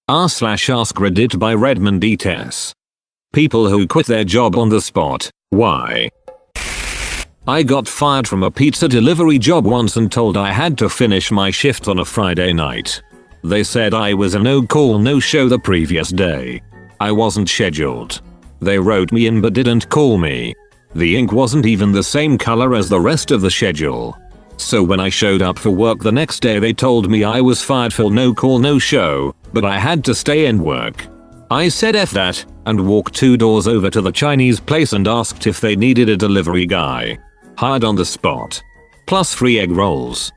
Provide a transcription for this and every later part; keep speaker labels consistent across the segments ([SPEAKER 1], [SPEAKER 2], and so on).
[SPEAKER 1] r/AskReddit by Redmond ETS. People who quit their job on the spot. Why? I got fired from a pizza delivery job once and told I had to finish my shift on a Friday night. They said I was a no-call no-show the previous day. I wasn't scheduled. They wrote me in but didn't call me. The ink wasn't even the same color as the rest of the schedule. So when I showed up for work the next day they told me I was fired for no-call no-show, but I had to stay and work. I said F that, and walked 2 doors over to the Chinese place and asked if they needed a delivery guy. Hired on the spot. Plus free egg rolls.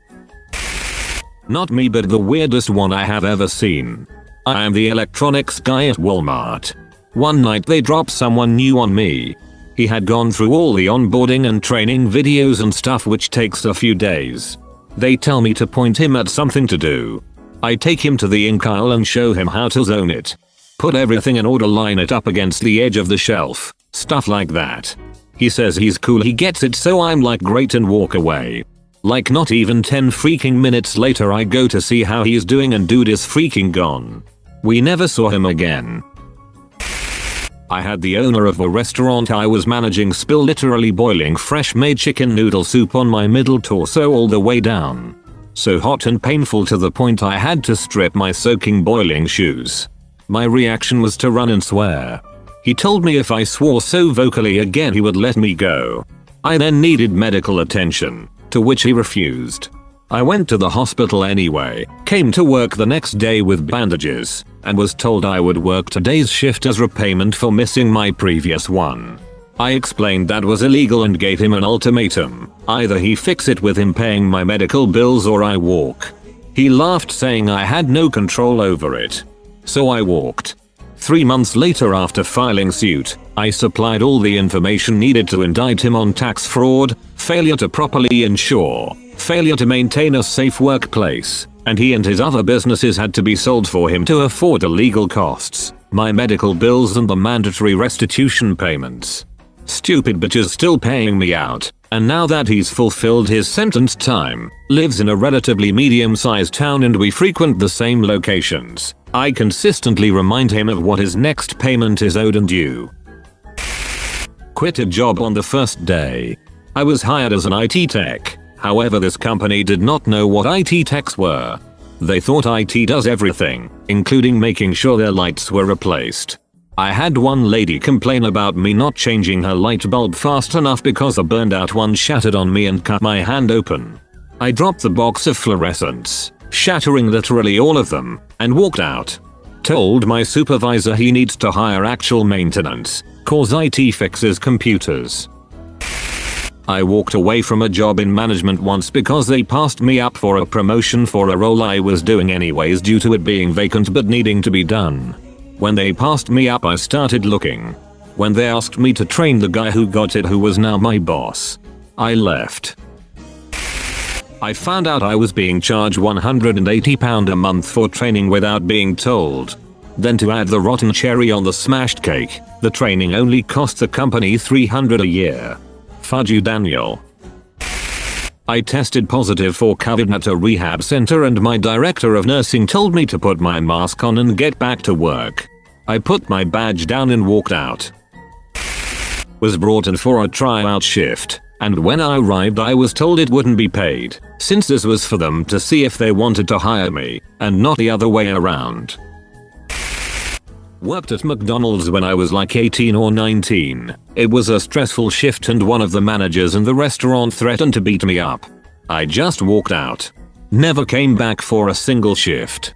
[SPEAKER 1] Not me, but the weirdest one I have ever seen. I am the electronics guy at Walmart. One night they dropped someone new on me. He had gone through all the onboarding and training videos and stuff, which takes a few days. They tell me to point him at something to do. I take him to the ink aisle and show him how to zone it. Put everything in order, line it up against the edge of the shelf, stuff like that. He says he's cool, he gets it, so I'm like great and walk away. Like not even 10 freaking minutes later I go to see how he's doing and dude is freaking gone. We never saw him again. I had the owner of a restaurant I was managing spill literally boiling fresh made chicken noodle soup on my middle torso all the way down. So hot and painful to the point I had to strip my soaking boiling shoes. My reaction was to run and swear. He told me if I swore so vocally again he would let me go. I then needed medical attention, to which he refused. I went to the hospital anyway, came to work the next day with bandages, and was told I would work today's shift as repayment for missing my previous one. I explained that was illegal and gave him an ultimatum. Either he fix it with him paying my medical bills or I walk. He laughed, saying I had no control over it. So I walked. 3 months later, after filing suit, I supplied all the information needed to indict him on tax fraud, failure to properly insure, failure to maintain a safe workplace, and he and his other businesses had to be sold for him to afford the legal costs, my medical bills and the mandatory restitution payments. Stupid bitch is still paying me out, and now that he's fulfilled his sentence time, lives in a relatively medium-sized town and we frequent the same locations, I consistently remind him of what his next payment is owed and due. Quit a job on the first day. I was hired as an IT tech. However, this company did not know what IT techs were. They thought IT does everything, including making sure their lights were replaced. I had one lady complain about me not changing her light bulb fast enough because a burned out one shattered on me and cut my hand open. I dropped the box of fluorescents, shattering literally all of them, and walked out. Told my supervisor he needs to hire actual maintenance, cause IT fixes computers. I walked away from a job in management once because they passed me up for a promotion for a role I was doing anyways due to it being vacant but needing to be done. When they passed me up I started looking. When they asked me to train the guy who got it, who was now my boss, I left. I found out I was being charged £180 a month for training without being told. Then to add the rotten cherry on the smashed cake, the training only cost the company $300 a year. Fudge you, Daniel. I tested positive for COVID at a rehab center and my director of nursing told me to put my mask on and get back to work. I put my badge down and walked out. Was brought in for a tryout shift, and when I arrived I was told it wouldn't be paid, since this was for them to see if they wanted to hire me, and not the other way around. Worked at McDonald's when I was like 18 or 19. It was a stressful shift and one of the managers in the restaurant threatened to beat me up. I just walked out. Never came back for a single shift.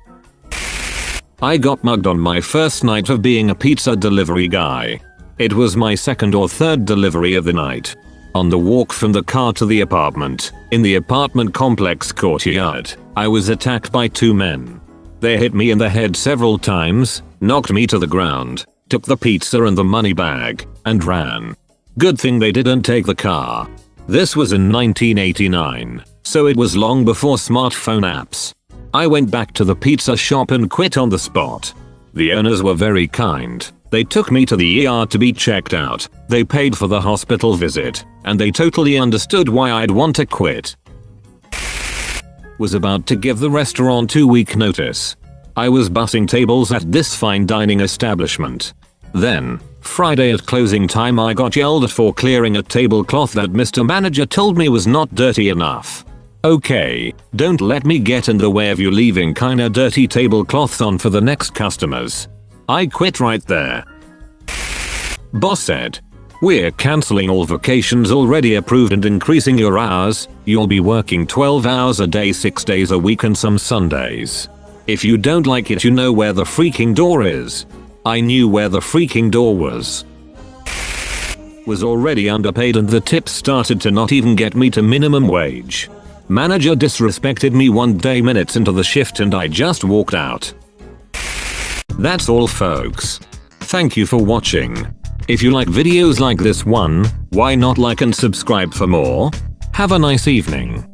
[SPEAKER 1] I got mugged on my first night of being a pizza delivery guy. It was my second or third delivery of the night. On the walk from the car to the apartment, in the apartment complex courtyard, I was attacked by 2 men. They hit me in the head several times, knocked me to the ground, took the pizza and the money bag, and ran. Good thing they didn't take the car. This was in 1989, so it was long before smartphone apps. I went back to the pizza shop and quit on the spot. The owners were very kind. They took me to the ER to be checked out, they paid for the hospital visit, and they totally understood why I'd want to quit. Was about to give the restaurant 2-week notice. I was bussing tables at this fine dining establishment. Then, Friday at closing time I got yelled at for clearing a tablecloth that Mr. Manager told me was not dirty enough. Okay, don't let me get in the way of you leaving kinda dirty tablecloths on for the next customers. I quit right there. Boss said, "We're cancelling all vacations already approved and increasing your hours. You'll be working 12 hours a day 6 days a week and some Sundays. If you don't like it, you know where the freaking door is." I knew where the freaking door was. Was already underpaid and the tips started to not even get me to minimum wage. Manager disrespected me 1 day minutes into the shift and I just walked out. That's all folks. Thank you for watching. If you like videos like this one, why not like and subscribe for more? Have a nice evening.